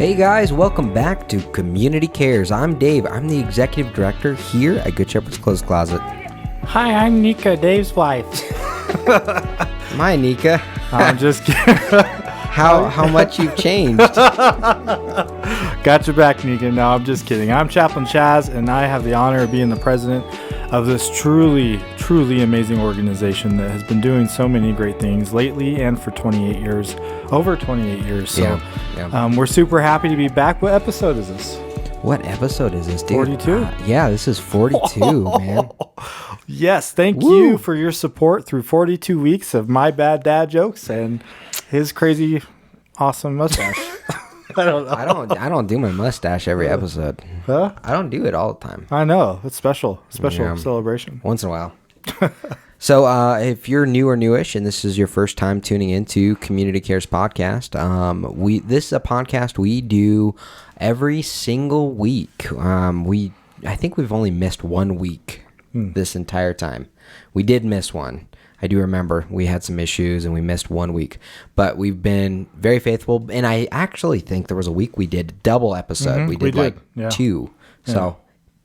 Hey guys, welcome back to Community Cares. I'm Dave. I'm the executive director here at Good Shepherd's Clothes Closet. Hi, I'm Nika, Dave's wife. My Nika. I'm just kidding. How much you've changed. Got your back, Nika. No, I'm just kidding. I'm Chaplain Chaz, and I have the honor of being the president of this truly amazing organization that has been doing so many great things lately and for 28 years, over 28 years. So Yeah. we're super happy to be back. What episode is this? What episode is this, dude? 42. Yeah, this is 42, man. Yes, thank Woo. you for your support through 42 weeks of my bad dad jokes and his crazy, awesome mustache. I don't know. I don't do my mustache every episode. Huh? I don't do it all the time. I know. It's special Yeah. celebration. Once in a while. So if you're new or newish and this is your first time tuning into Community Cares Podcast, this is a podcast we do every single week. I think we've only missed 1 week this entire time. We did miss one. I do remember we had some issues and we missed 1 week, but we've been very faithful. And I actually think there was a week we did a double episode. We did. Two. Yeah. So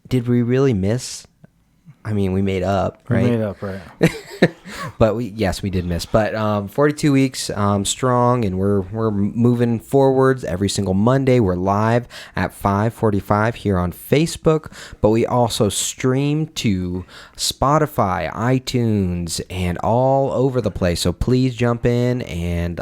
did we really miss? I mean, we made up, right? We made up, right? But we did miss. But 42 weeks strong, and we're moving forwards every single Monday. We're live at 5:45 here on Facebook, but we also stream to Spotify, iTunes, and all over the place. So please jump in and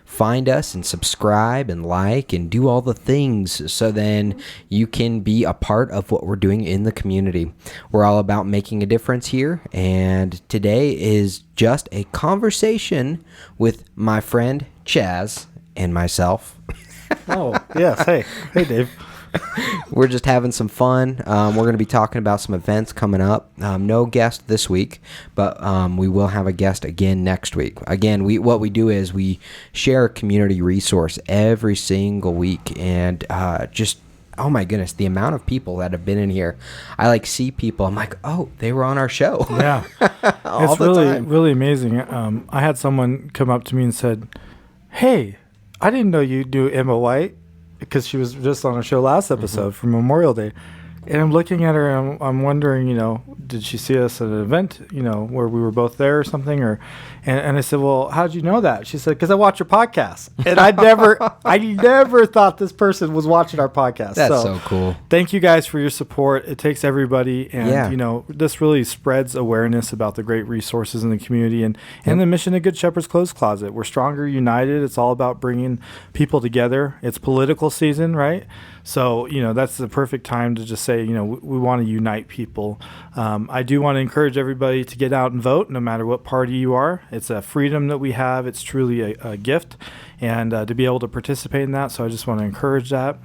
find us and subscribe and like and do all the things so then you can be a part of what we're doing in the community. We're all about making a difference here, and today is just a conversation with my friend Chaz and myself. Oh, yes. Hey, Dave. We're just having some fun. We're going to be talking about some events coming up. No guest this week, but we will have a guest again next week. Again, what we do is we share a community resource every single week, and oh my goodness, the amount of people that have been in here. I see people. I'm like, oh, they were on our show. Yeah. All it's the time. really amazing. I had someone come up to me and said, hey, I didn't know you do Emma White, because she was just on a show last episode for Memorial Day. And I'm looking at her and I'm wondering, did she see us at an event, where we were both there or something? And I said, well, how'd you know that? She said, because I watch your podcast. And I never thought this person was watching our podcast. That's so cool. Thank you guys for your support. It takes everybody. And, Yeah. this really spreads awareness about the great resources in the community and the mission of Good Shepherd's Clothes Closet. We're stronger united. It's all about bringing people together. It's political season, right? So, that's the perfect time to just say, we want to unite people. I do want to encourage everybody to get out and vote, no matter what party you are. It's a freedom that we have. It's truly a gift, and to be able to participate in that. So I just want to encourage that.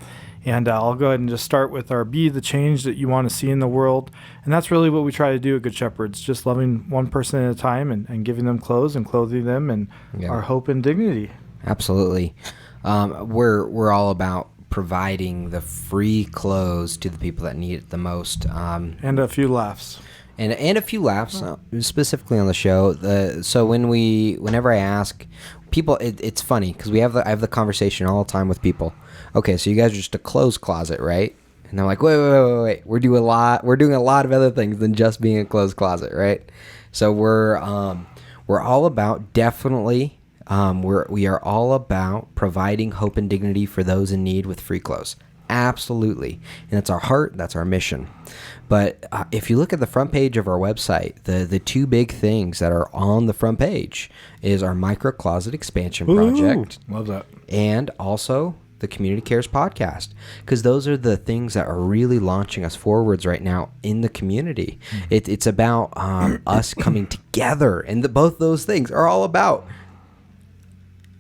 And I'll go ahead and just start with our be the change that you want to see in the world. And that's really what we try to do at Good Shepherds, just loving one person at a time and giving them clothes and clothing them and our hope and dignity. Absolutely. We're all about providing the free clothes to the people that need it the most. And a few laughs. And a few laughs, specifically on the show. So whenever I ask people, it's funny because I have the conversation all the time with people. Okay, so you guys are just a clothes closet, right? And they're like, wait. We're doing a lot of other things than just being a clothes closet, right? So we're all about definitely. We are all about providing hope and dignity for those in need with free clothes. Absolutely. And that's our heart. That's our mission. But if you look at the front page of our website, the two big things that are on the front page is our micro closet expansion project. Love that. And also the Community Cares Podcast, because those are the things that are really launching us forwards right now in the community. It's about us coming together, and both those things are all about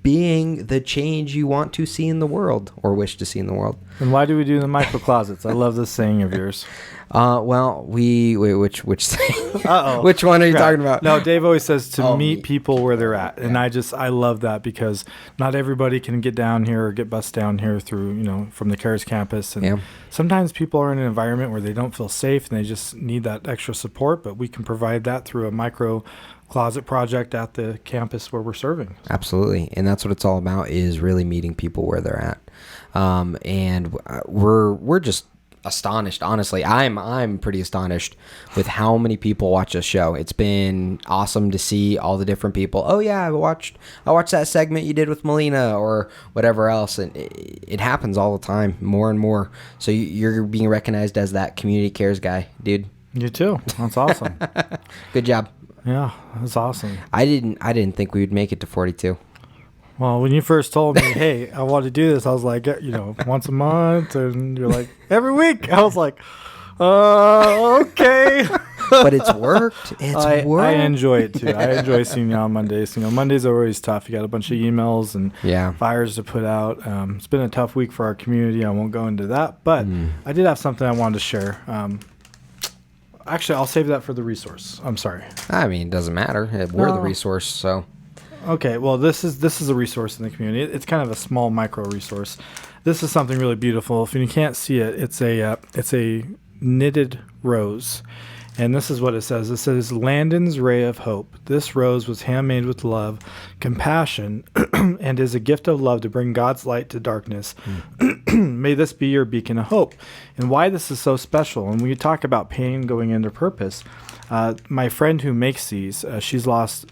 being the change you want to see in the world or wish to see in the world. And why do we do the micro closets? I love this saying of yours. Well, which Uh-oh. which one are you talking about? No, Dave always says to meet people where they're at. And I love that because not everybody can get down here or get bused down here through, from the Cares campus. And sometimes people are in an environment where they don't feel safe and they just need that extra support, but we can provide that through a micro closet project at the campus where we're serving. Absolutely, and that's what it's all about, is really meeting people where they're at. And we're just astonished. Honestly, I'm pretty astonished with how many people watch this show. It's been awesome to see all the different people. Oh yeah, I watched that segment you did with Melina or whatever else, and it happens all the time, more and more. So you're being recognized as that community cares guy, dude. You too. That's awesome. Good job. Yeah, that's awesome. I didn't think we would make it to 42. Well, when you first told me, hey, I want to do this, I was like, once a month, and you're like, every week. I was like, okay. But it's worked. It's worked. I enjoy it too. I enjoy seeing you on Mondays. Mondays are always tough. You got a bunch of emails and fires to put out. It's been a tough week for our community. I won't go into that, but I did have something I wanted to share. Actually, I'll save that for the resource. I'm sorry. I mean, it doesn't matter. We're the resource, so. Okay, well, this is a resource in the community. It's kind of a small micro resource. This is something really beautiful. If you can't see it, it's a knitted rose, and this is what it says. It says, "Landon's ray of hope. This rose was handmade with love, compassion, and is a gift of love to bring God's light to darkness. May this be your beacon of hope." And why this is so special, and when you talk about pain going into purpose, my friend who makes these, she's lost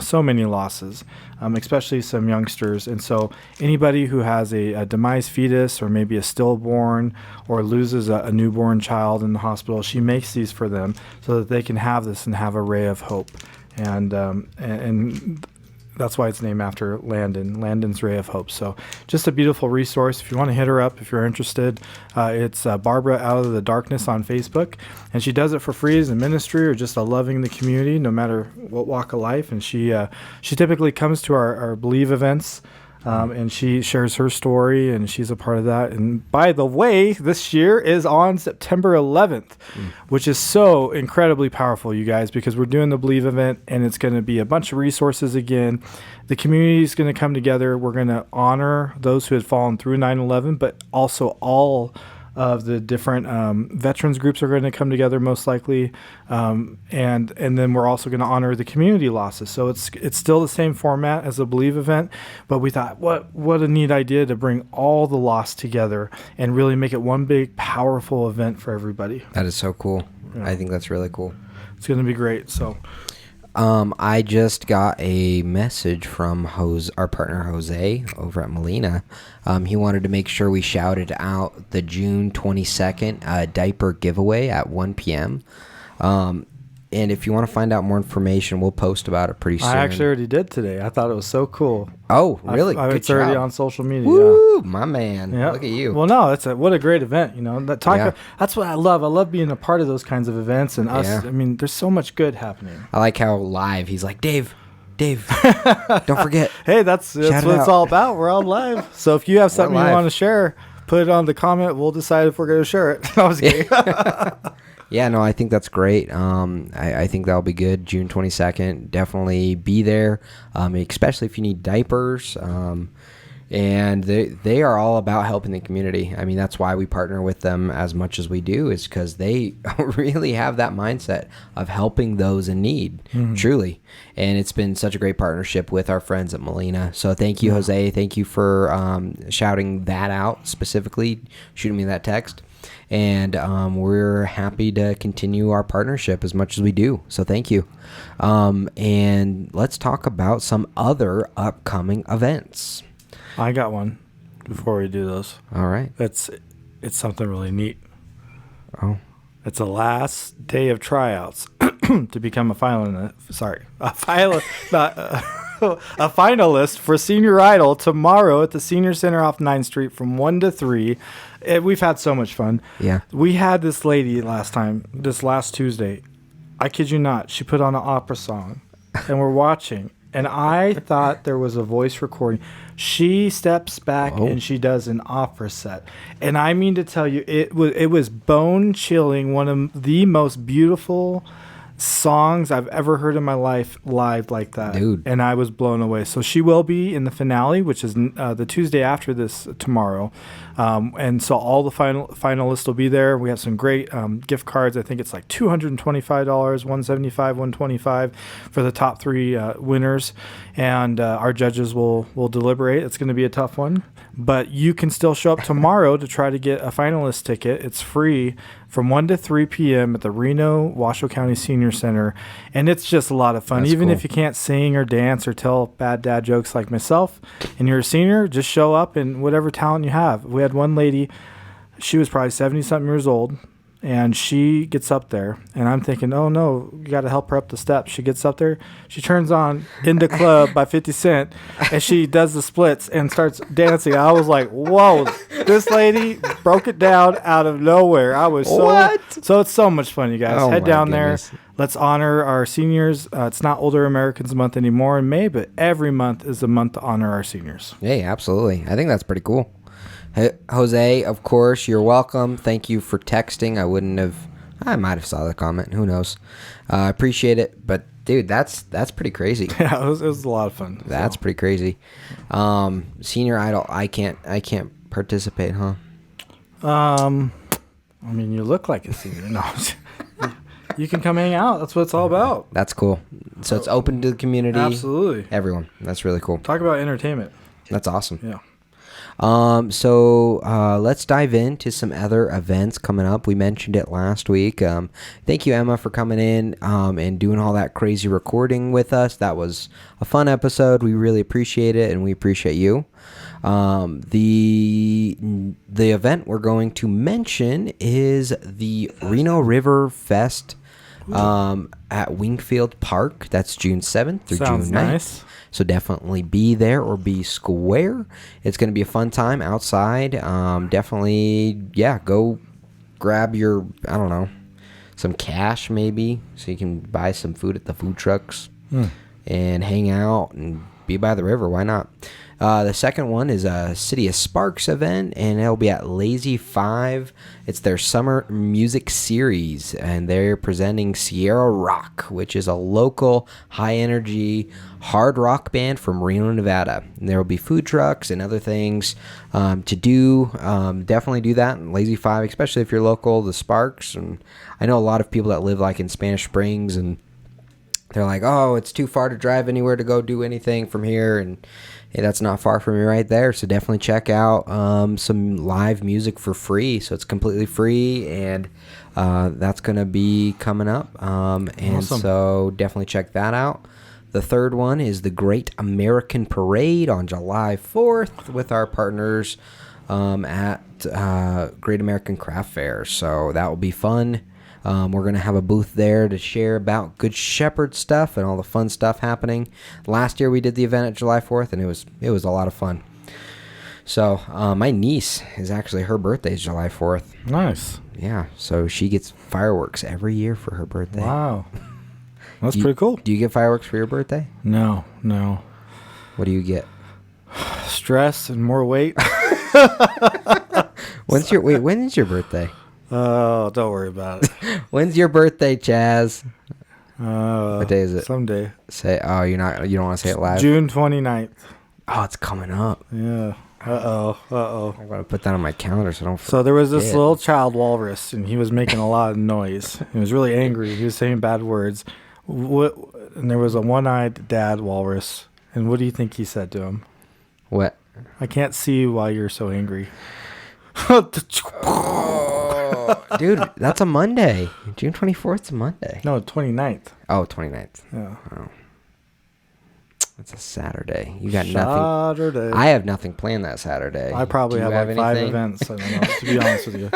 so many losses, especially some youngsters. And so anybody who has a demise fetus or maybe a stillborn or loses a newborn child in the hospital, she makes these for them so that they can have this and have a ray of hope. And that's why it's named after Landon's Ray of Hope. So just a beautiful resource. If you want to hit her up, if you're interested, it's Barbara Out of the Darkness on Facebook. And she does it for free as a ministry or just a loving the community, no matter what walk of life. And she typically comes to our Believe events. And she shares her story, and she's a part of that. And by the way, this year is on September 11th, which is so incredibly powerful, you guys, because we're doing the Believe event, and it's going to be a bunch of resources again. The community is going to come together. We're going to honor those who had fallen through 9/11, but also all of the different veterans groups are going to come together most likely, and then we're also going to honor the community losses. So it's still the same format as a Believe event, but we thought what a neat idea to bring all the lost together and really make it one big powerful event for everybody. That is so cool. Yeah. I think that's really cool. It's going to be great. So I just got a message from our partner Jose over at Melina. He wanted to make sure we shouted out the June 22nd diaper giveaway at 1 p.m. And if you want to find out more information, we'll post about it pretty soon. I actually already did today. I thought it was so cool. Oh, really? It's already on social media. Woo, my man. Yep. Look at you. Well, no, what a great event. That's what I love. I love being a part of those kinds of events and us. I mean, there's so much good happening. I like how live he's like, Dave, don't forget. Hey, that's what it's all about. We're on live. So if you have something you want to share, put it on the comment. We'll decide if we're going to share it. I was kidding. Yeah, no, I think that's great. I think that'll be good. June 22nd, definitely be there, especially if you need diapers. And they are all about helping the community. I mean, that's why we partner with them as much as we do, is because they really have that mindset of helping those in need, truly. And it's been such a great partnership with our friends at Melina. So thank you, Jose. Thank you for shouting that out specifically, shooting me that text. And we're happy to continue our partnership as much as we do. So thank you. And let's talk about some other upcoming events. I got one before we do those. All right. It's something really neat. Oh. It's the last day of tryouts to become a finalist for Senior Idol tomorrow at the Senior Center off 9th Street from 1 to 3. We've had so much fun. Yeah. We had this lady this last Tuesday. I kid you not. She put on an opera song, and we're watching. And I thought there was a voice recording. She steps back and she does an opera set. And I mean to tell you, it was bone chilling. One of the most beautiful songs I've ever heard in my life live like that. Dude. And I was blown away. So she will be in the finale, which is the Tuesday after this tomorrow. And so all the finalists will be there. We have some great gift cards. I think it's like $225, $175, $125 for the top three winners. And our judges will deliberate. It's going to be a tough one. But you can still show up tomorrow to try to get a finalist ticket. It's free from 1 to 3 p.m. at the Reno Washoe County Senior Center. And it's just a lot of fun. That's Even cool. if you can't sing or dance or tell bad dad jokes like myself and you're a senior, just show up and whatever talent you have. We had one lady, she was probably 70-something years old, and she gets up there, and I'm thinking, oh, no, you got to help her up the steps. She gets up there. She turns on In the Club by 50 Cent, and she does the splits and starts dancing. I was like, whoa, this lady broke it down out of nowhere. I was so it's so much fun, you guys. Oh Head my down goodness. there. Let's honor our seniors. It's not Older Americans Month anymore in May, but every month is a month to honor our seniors. Hey, absolutely. I think that's pretty cool. Hey, Jose, of course, you're welcome. Thank you for texting. I might have saw the comment. Who knows? I appreciate it. But, dude, that's pretty crazy. Yeah, it was a lot of fun. That's pretty crazy. Senior Idol, I can't participate, huh? I mean, you look like a senior. No, you can come hang out. That's what it's all about. That's cool. So it's open to the community. Absolutely. Everyone. That's really cool. Talk about entertainment. That's awesome. Yeah. So let's dive into some other events coming up. We mentioned it last week. Thank you, Emma, for coming in and doing all that crazy recording with us. That was a fun episode. We really appreciate it, and we appreciate you. The event we're going to mention is the Reno River Fest at Wingfield Park. That's June 7th through Sounds June 9th. nice. So definitely be there or be square. It's going to be a fun time outside. Definitely, go grab your, I don't know, some cash maybe so you can buy some food at the food trucks and hang out and be by the river. Why not? The second one is a City of Sparks event, and it'll be at Lazy 5. It's their summer music series, and they're presenting Sierra Rock, which is a local high-energy hard rock band from Reno, Nevada. And there will be food trucks and other things to do. Definitely do that in Lazy 5, especially if you're local, the Sparks. And I know a lot of people that live like in Spanish Springs, and they're like, oh, it's too far to drive anywhere to go do anything from here, and hey, that's not far from me right there. So definitely check out some live music for free. So it's completely free, and that's going to be coming up. And Awesome. So definitely check that out. The third one is the Great American Parade on July 4th with our partners at Great American Craft Fair. So that will be fun. We're going to have a booth there to share about Good Shepherd stuff and all the fun stuff happening. Last year we did the event at July 4th, and it was a lot of fun. So my niece is actually, her birthday is July 4th. Nice. Yeah, so she gets fireworks every year for her birthday. Wow. That's Do you- pretty cool. Do you get fireworks for your birthday? No. What do you get? Stress and more weight. When is your birthday? Oh, don't worry about it. When's your birthday, Chaz? What day is it? Someday. You don't want to say it live? June 29th. Oh, it's coming up. Yeah. Uh-oh. I'm going to put that on my calendar so I don't forget. So there was this Yeah. little child walrus, and he was making a lot of noise. He was really angry. He was saying bad words. And there was a one-eyed dad walrus. And what do you think he said to him? What? I can't see why you're so angry. Dude, that's a Monday. June 24th is a Monday. No, 29th. Oh, 29th. Yeah. That's a Saturday. You got nothing. Saturday. I have nothing planned that Saturday. I probably Do you have like 5 anything? events. I don't know, to be honest with you.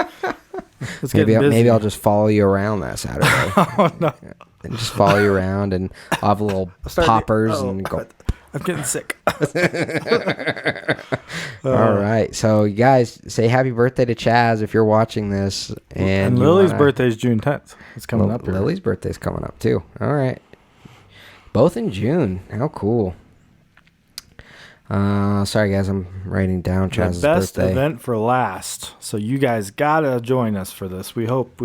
It's Maybe, getting busy. maybe I'll just follow you around that Saturday. Oh, no. And just follow you around, and I'll have little poppers and go. I'm getting sick. All right. So, you guys, say happy birthday to Chaz if you're watching this. And you Lily's wanna- birthday is June 10th. It's coming up here. Lily's birthday's coming up, too. All right. Both in June. How cool. Sorry guys, I'm writing down The Chaz's best birthday. event for last. So you guys gotta join us for this. We hope.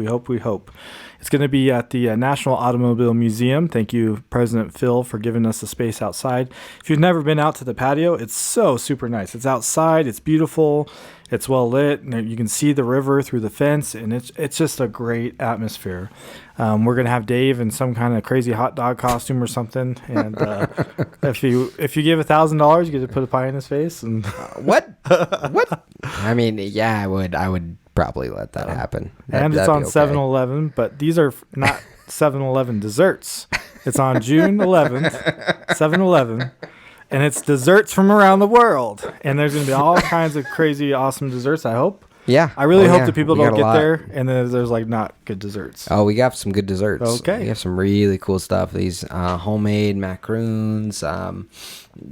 It's going to be at the National Automobile Museum. Thank you, President Phil, for giving us the space outside. If you've never been out to the patio, it's so super nice. It's outside. It's beautiful. It's well lit. And you can see the river through the fence, and it's just a great atmosphere. We're going to have Dave in some kind of crazy hot dog costume or something. And if you give $1,000, you get to put a pie in his face. And What? What? I mean, yeah, I would probably let that happen. And it's That'd on be okay. 7-Eleven, but these are not 7-Eleven desserts. It's on June 11th, 7-Eleven, and it's desserts from around the world. And there's going to be all kinds of crazy, awesome desserts, I hope. Yeah. I really hope yeah. that people We got don't a get lot. there and then there's like not good desserts. Oh, we got some good desserts. Okay. We have some really cool stuff. These homemade macaroons,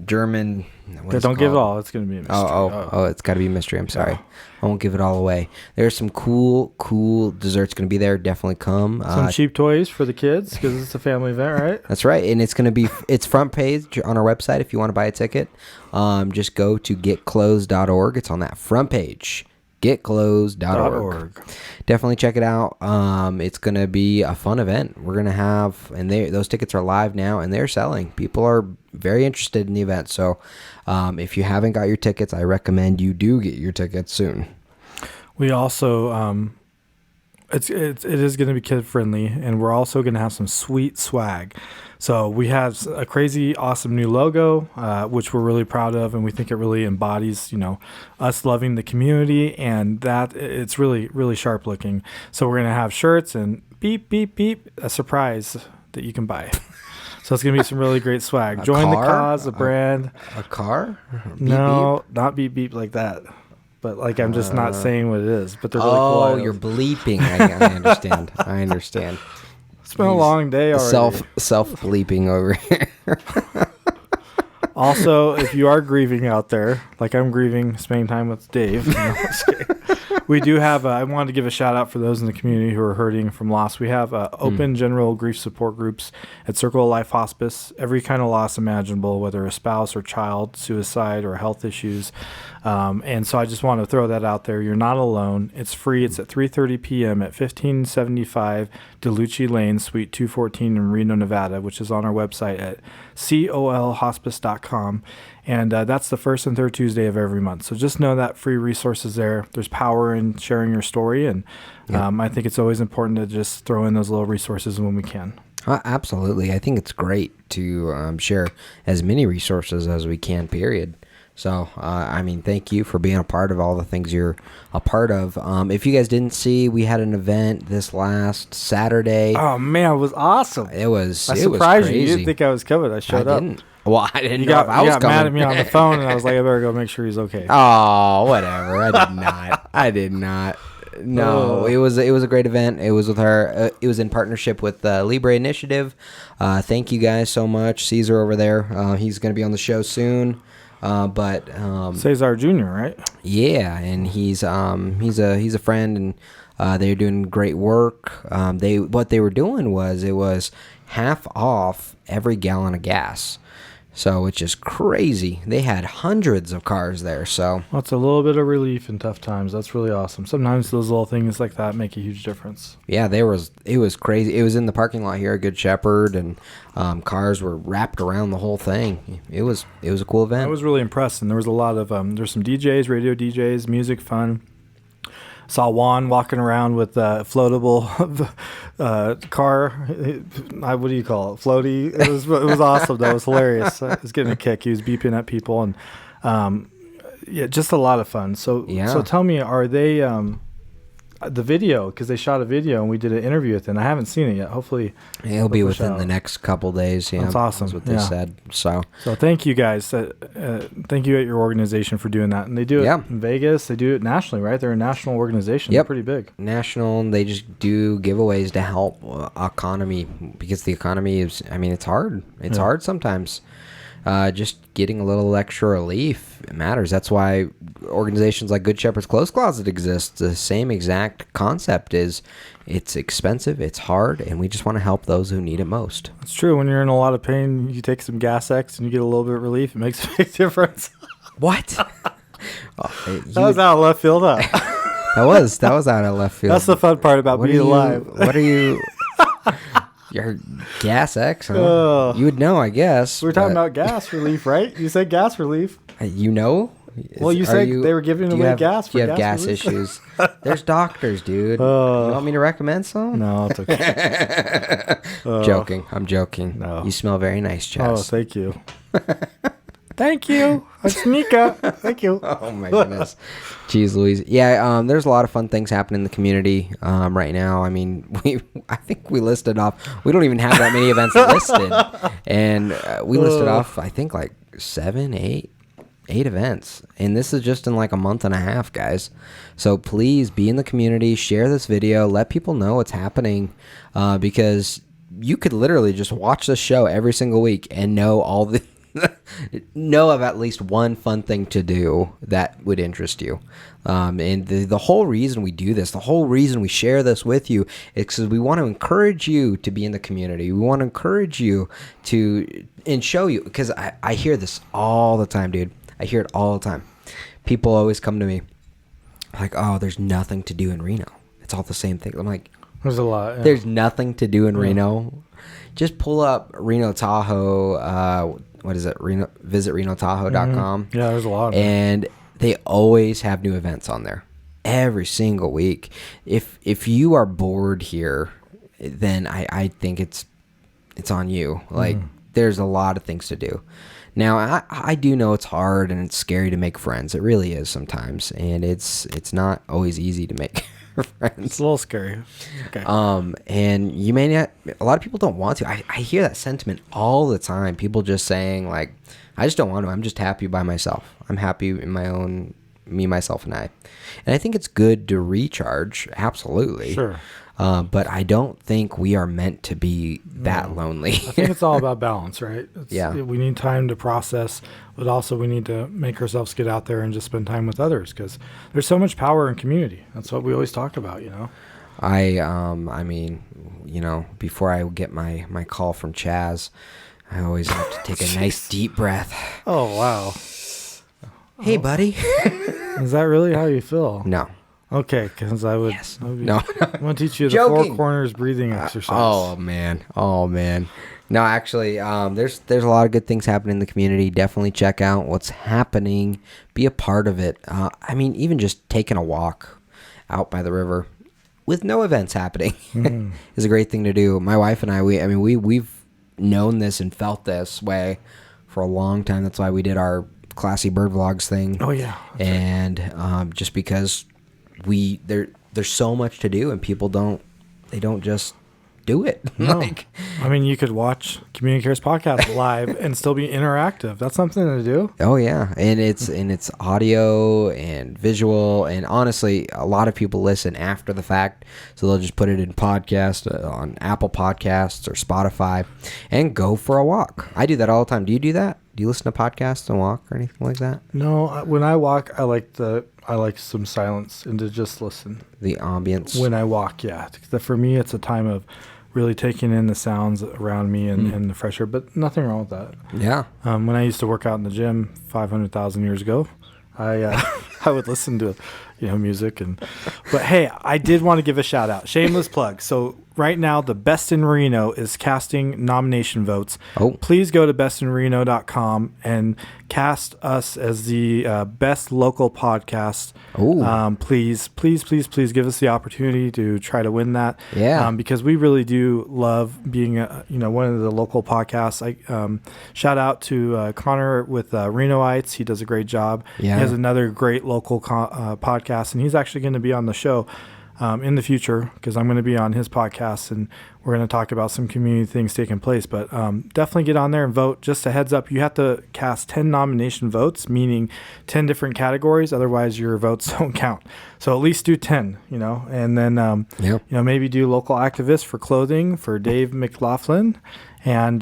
German. what Yeah, is don't give it called? all. It's going to be a mystery. Oh, it's got to be a mystery. I'm sorry. I won't give it all away. There's some cool desserts going to be there. Definitely come. Some cheap toys for the kids because it's a family event, right? That's right. And it's going to be, it's front page on our website if you want to buy a ticket. Just go to getclothes.org. It's on that front page. Getclothes.org. Definitely check it out. It's going to be a fun event. We're going to have, and those tickets are live now and they're selling. People are very interested in the event. So if you haven't got your tickets, I recommend you do get your tickets soon. We also it is going to be kid friendly, and we're also going to have some sweet swag. So we have a crazy awesome new logo, which we're really proud of, and we think it really embodies us loving the community, and that it's really really sharp looking. So we're going to have shirts and beep beep beep, a surprise that you can buy. So it's going to be some really great swag. Join the car? cause, a brand. A car? Beep, No, not beep beep like that. But like I'm just not saying what it is. But they're really cool. Oh, items. you're bleeping. I understand. I understand. It's been a long day already. Self bleeping over here. Also, if you are grieving out there, like I'm grieving, spending time with Dave, we do have, I wanted to give a shout out for those in the community who are hurting from loss. We have open general grief support groups at Circle of Life Hospice, every kind of loss imaginable, whether a spouse or child, suicide or health issues. And so I just want to throw that out there. You're not alone. It's free. It's at 3:30 p.m. at 1575 DeLucci Lane, Suite 214 in Reno, Nevada, which is on our website at colhospice.com. And that's the first and third Tuesday of every month. So just know that free resources there. There's power in sharing your story. And I think it's always important to just throw in those little resources when we can. Absolutely. I think it's great to share as many resources as we can, period. So, I mean, thank you for being a part of all the things you're a part of. If you guys didn't see, we had an event this last Saturday. Oh, man, it was awesome. It was I it was surprised you. crazy. You didn't think I was coming. I showed up. Didn't. Well, I didn't You know got, if I was you got coming. mad at me on the phone, and I was like, I better go make sure he's okay. Oh, whatever. I did not. I did not. No, it was a great event. It was with our. It was in partnership with Libre Initiative. Thank you guys so much, Caesar over there. He's going to be on the show soon. But Cesar Jr., right? yeah, and he's a friend, and they're doing great work. What they were doing was it was half off every gallon of gas. So it's just crazy. They had hundreds of cars there. So Well, it's a little bit of relief in tough times. That's really awesome. Sometimes those little things like that make a huge difference. yeah, it was crazy. It was in the parking lot here at Good Shepherd, and cars were wrapped around the whole thing. It was a cool event. I was really impressed, and there was a lot of there's some DJs, radio DJs, music, fun. Saw Juan walking around with a floatable car. What do you call it? Floaty. It was awesome. That was hilarious. I was getting a kick. He was beeping at people, and just a lot of fun. So tell me, are they the video, because they shot a video and we did an interview with it, and I haven't seen it yet. Hopefully It'll be push within out. the next couple days. Yeah, That's awesome. That's what they Yeah. said. So thank you guys. Thank you at your organization for doing that. And they do it Yeah. in Vegas. They do it nationally, right? They're a national organization. Yep. They're pretty big. national, they just do giveaways to help economy, because the economy is, I mean, it's hard. It's hard sometimes. Just getting a little extra relief matters. That's why organizations like Good Shepherd's Clothes Closet exist. The same exact concept is it's expensive, it's hard, and we just want to help those who need it most. It's true. When you're in a lot of pain, you take some Gas X and you get a little bit of relief. It makes a big difference. What? That was out of left field, huh? That was out of left field. That's the fun part about being alive. What are you? You're Gas X, huh? You would know, I guess. We're talking about gas relief, right? You said gas relief. You know? Well, you said they were giving away gas for gas. Do you have gas relief? issues? There's doctors, dude. You want me to recommend some? No, it's okay. Joking. I'm joking. No. You smell very nice, Chaz. Oh, thank you. Thank you. It's Nika. Thank you. Oh my goodness. Jeez Louise. Yeah, there's a lot of fun things happening in the community right now. I mean, I think we listed off, we don't even have that many events listed. And we listed off, I think, like 8 events. And this is just in like a month and a half, guys. So please be in the community, share this video, let people know what's happening, because you could literally just watch this show every single week and know all the know of at least one fun thing to do that would interest you. And the whole reason we do this, the whole reason we share this with you, is because we want to encourage you to be in the community. We want to encourage you and show you, because I hear this all the time, dude. I hear it all the time. People always come to me like, oh, there's nothing to do in Reno. It's all the same thing. I'm like, there's a lot. Yeah. There's nothing to do in Reno. Just pull up Reno Tahoe. What is it? Visit RenoTahoe.com. Mm-hmm. Yeah, there's a lot of and they always have new events on there every single week. If you are bored here, then I think it's on you. Like, there's a lot of things to do. Now, I do know it's hard and it's scary to make friends. It really is sometimes, and it's not always easy to make friends. It's a little scary. Okay. And you may not. A lot of people don't want to. I hear that sentiment all the time. People just saying like, I just don't want to. I'm just happy by myself. I'm happy in my own me, myself, and I. And I think it's good to recharge. Absolutely. Sure. But I don't think we are meant to be that lonely. I think it's all about balance, right? Yeah. We need time to process, but also we need to make ourselves get out there and just spend time with others, because there's so much power in community. That's what we always talk about, you know? I mean, you know, before I get my call from Chaz, I always have to take a nice deep breath. Oh, wow. Hey, buddy. Is that really how you feel? No. Okay, because I would. Yes. No. I'm gonna teach you the Joking. 4 corners breathing exercise. Oh man. No, actually, there's a lot of good things happening in the community. Definitely check out what's happening. Be a part of it. I mean, even just taking a walk out by the river with no events happening is a great thing to do. My wife and I, we've known this and felt this way for a long time. That's why we did our Classy Bird Vlogs thing. Oh yeah. And just because there's so much to do and people don't just do it. No. I mean, you could watch Community Cares podcast live and still be interactive. That's something to do. Oh yeah, and it's audio and visual, and honestly, a lot of people listen after the fact, so they'll just put it in podcast on Apple Podcasts or Spotify, and go for a walk. I do that all the time. Do you do that? Do you listen to podcasts and walk or anything like that? No, when I walk, I like some silence and to just listen. The ambience. When I walk, yeah. For me, it's a time of really taking in the sounds around me and the fresh air, but nothing wrong with that. Yeah. When I used to work out in the gym 500,000 years ago, I would listen to music but hey, I did want to give a shout out, shameless plug. So right now, the Best in Reno is casting nomination votes. Oh. Please go to bestinreno.com and cast us as the best local podcast. Oh. Please give us the opportunity to try to win that. Yeah. Because we really do love being one of the local podcasts. I shout out to Connor with Renoites. He does a great job. Yeah. He has another great local podcast, and he's actually going to be on the show in the future, because I'm going to be on his podcast and we're going to talk about some community things taking place. But definitely get on there and vote. Just a heads up, you have to cast 10 nomination votes, meaning 10 different categories. Otherwise, your votes don't count. So at least do 10, and then, maybe do local activists for clothing for Dave McLaughlin. And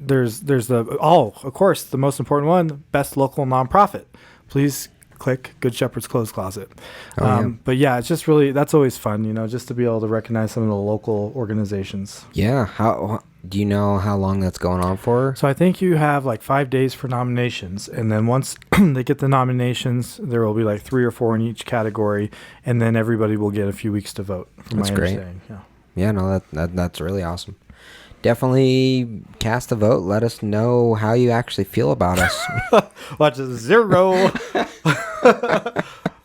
there's of course, the most important one, best local nonprofit. Please click Good Shepherd's Clothes Closet. But yeah, it's just really, that's always fun, just to be able to recognize some of the local organizations. Yeah. Do you know how long that's going on for? So I think you have like 5 days for nominations, and then once they get the nominations, there will be like 3 or 4 in each category, and then everybody will get a few weeks to vote. From That's my great. understanding. Yeah. Yeah, no, that's really awesome. Definitely cast a vote. Let us know how you actually feel about us. Watch a 0.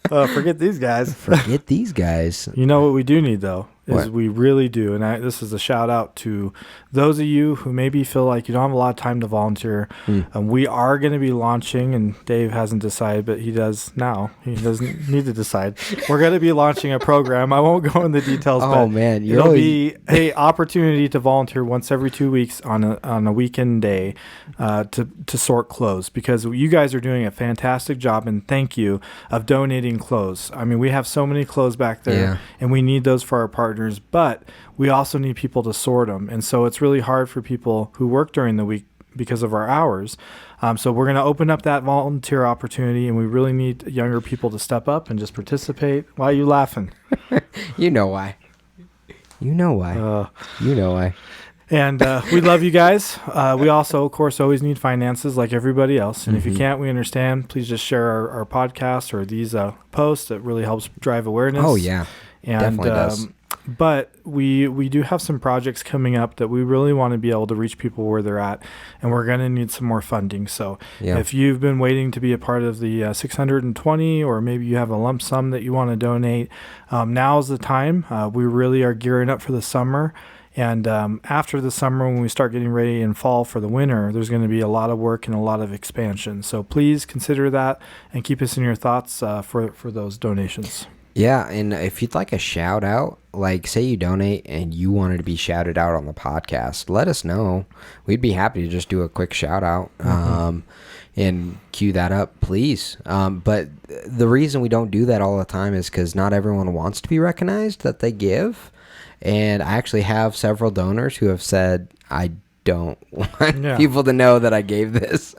Forget these guys. Forget these guys. You know what we do need, though, is What? we really do, and this is a shout out to those of you who maybe feel like you don't have a lot of time to volunteer. We are going to be launching, and Dave hasn't decided, but he does now. He doesn't need to decide. We're going to be launching a program. I won't go into details, Oh, but man, it'll be a opportunity to volunteer once every 2 weeks on a weekend day to sort clothes, because you guys are doing a fantastic job, and thank you, of donating clothes. I mean, we have so many clothes back there, Yeah. and we need those for our partners, but we also need people to sort them. And so it's really hard for people who work during the week because of our hours. So we're going to open up that volunteer opportunity, and we really need younger people to step up and just participate. Why are you laughing? You know why. You know why. You know why. And we love you guys. We also, of course, always need finances like everybody else. And if you can't, we understand. Please just share our podcast or these posts. It really helps drive awareness. Oh, yeah. And, Definitely does. But we do have some projects coming up that we really want to be able to reach people where they're at, and we're going to need some more funding. So Yeah. if you've been waiting to be a part of the 620, or maybe you have a lump sum that you want to donate, now's the time. We really are gearing up for the summer. And after the summer, when we start getting ready in fall for the winter, there's going to be a lot of work and a lot of expansion. So please consider that and keep us in your thoughts for those donations. Yeah, and if you'd like a shout out, like say you donate and you wanted to be shouted out on the podcast, let us know. We'd be happy to just do a quick shout out and cue that up, please. But the reason we don't do that all the time is because not everyone wants to be recognized that they give. And I actually have several donors who have said, I don't want people to know that I gave this.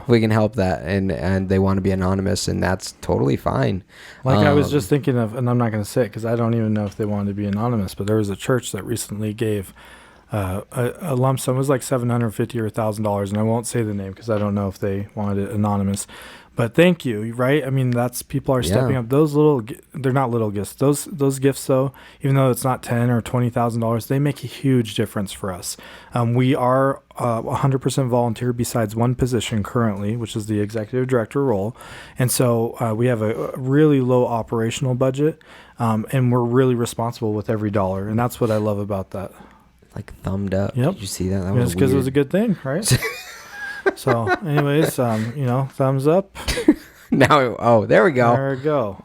We can help that, and they want to be anonymous, and that's totally fine. Like I was just thinking of, and I'm not going to say it because I don't even know if they wanted to be anonymous, but there was a church that recently gave a lump sum. It was like $750 or $1,000, and I won't say the name because I don't know if they wanted it anonymous. But thank you, right? I mean, that's people are stepping up. Those they're not little gifts. Those gifts, though, even though it's not $10,000 or $20,000, they make a huge difference for us. We are 100% volunteer besides one position currently, which is the executive director role. And so we have a really low operational budget, and we're really responsible with every dollar. And that's what I love about that. Like thumbed up. Yep. Did you see that? That It's was because it was a weird. good thing, right? So, anyways, thumbs up. Now, there we go. There we go.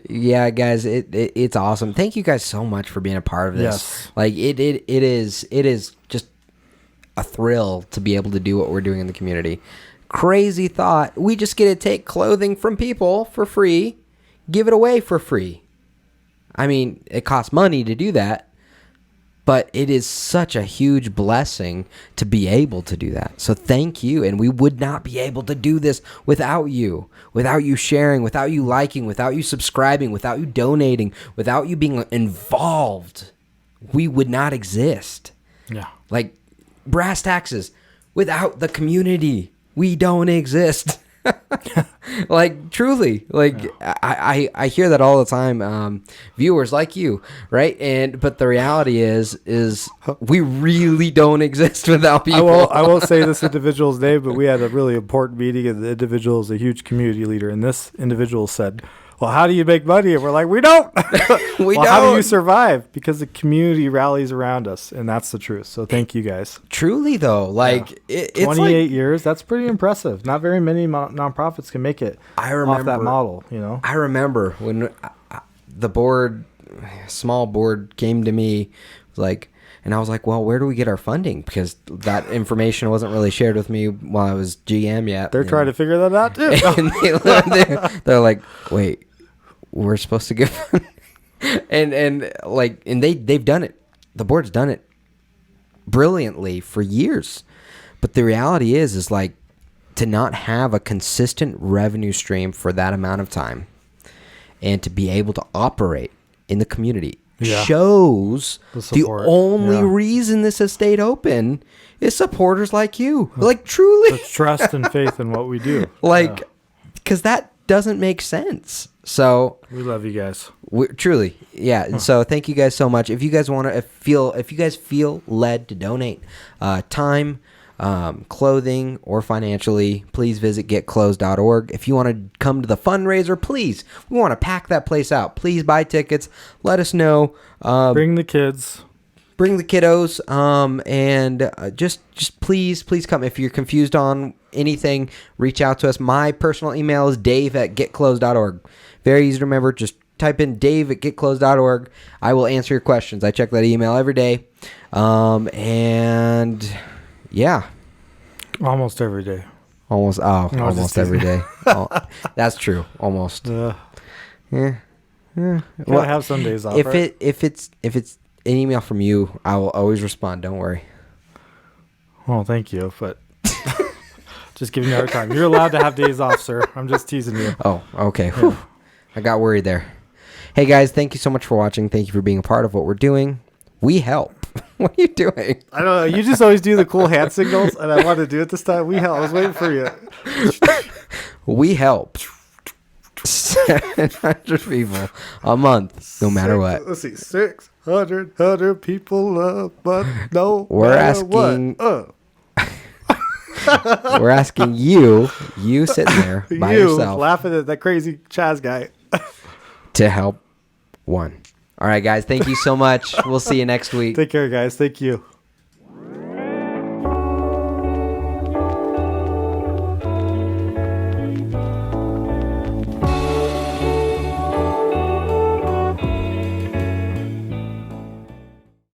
Yeah, guys, it's awesome. Thank you guys so much for being a part of this. Yes. Like it is just a thrill to be able to do what we're doing in the community. Crazy thought. We just get to take clothing from people for free, give it away for free. I mean, it costs money to do that, but it is such a huge blessing to be able to do that. So thank you. And we would not be able to do this without you sharing, without you liking, without you subscribing, without you donating, without you being involved. We would not exist. Yeah. Like brass taxes, without the community, we don't exist. Like truly, like I hear that all the time, viewers like you, right? But the reality is we really don't exist without people. I won't say this individual's name, but we had a really important meeting, and the individual is a huge community leader, and this individual said, well, how do you make money? And we're like, we don't. How do you survive? Because the community rallies around us, and that's the truth. So thank you guys. Truly though, like it's 28 years, that's pretty impressive. Not very many nonprofits can make it off that model, I remember when the small board came to me, and I was like, well, where do we get our funding? Because that information wasn't really shared with me while I was GM yet. They're trying to figure that out too. And they're like, wait, we're supposed to give and they've done it. The board's done it brilliantly for years. But the reality is like to not have a consistent revenue stream for that amount of time and to be able to operate in the community shows the support. only Yeah. reason this has stayed open is supporters like you. Like, truly. The trust and faith in what we do. Like, Yeah. because that doesn't make sense. So We love you guys. truly, yeah. And so thank you guys so much. If you guys want to if you guys feel led to donate time, clothing, or financially, please visit getclothes.org. If you want to come to the fundraiser, please, we want to pack that place out. Please buy tickets. Let us know. Bring the kids. Bring the kiddos, and just please come. If you're confused on anything, reach out to us. My personal email is dave@getclothes.org. Very easy to remember. Just type in dave@getclothes.org. I will answer your questions. I check that email every day. And yeah, Almost every day. almost just every day. That's true. Almost. Yeah. Yeah. Gotta have some days off. If right? it's an email from you, I will always respond. Don't worry. Well, thank you, but just giving you a hard time. You're allowed to have days off, sir. I'm just teasing you. Oh, okay. Whew. I got worried there. Hey, guys, thank you so much for watching. Thank you for being a part of what we're doing. We help. What are you doing? I don't know. You just always do the cool hand signals, and I wanted to do it this time. We help. I was waiting for you. We help 700 people a month, no matter what. Let's see. 600 people a month. No We're matter asking- what. We're asking you sitting there by You yourself, laughing at that crazy Chaz guy. to help one. All right, guys, thank you so much. We'll see you next week. Take care, guys. Thank you.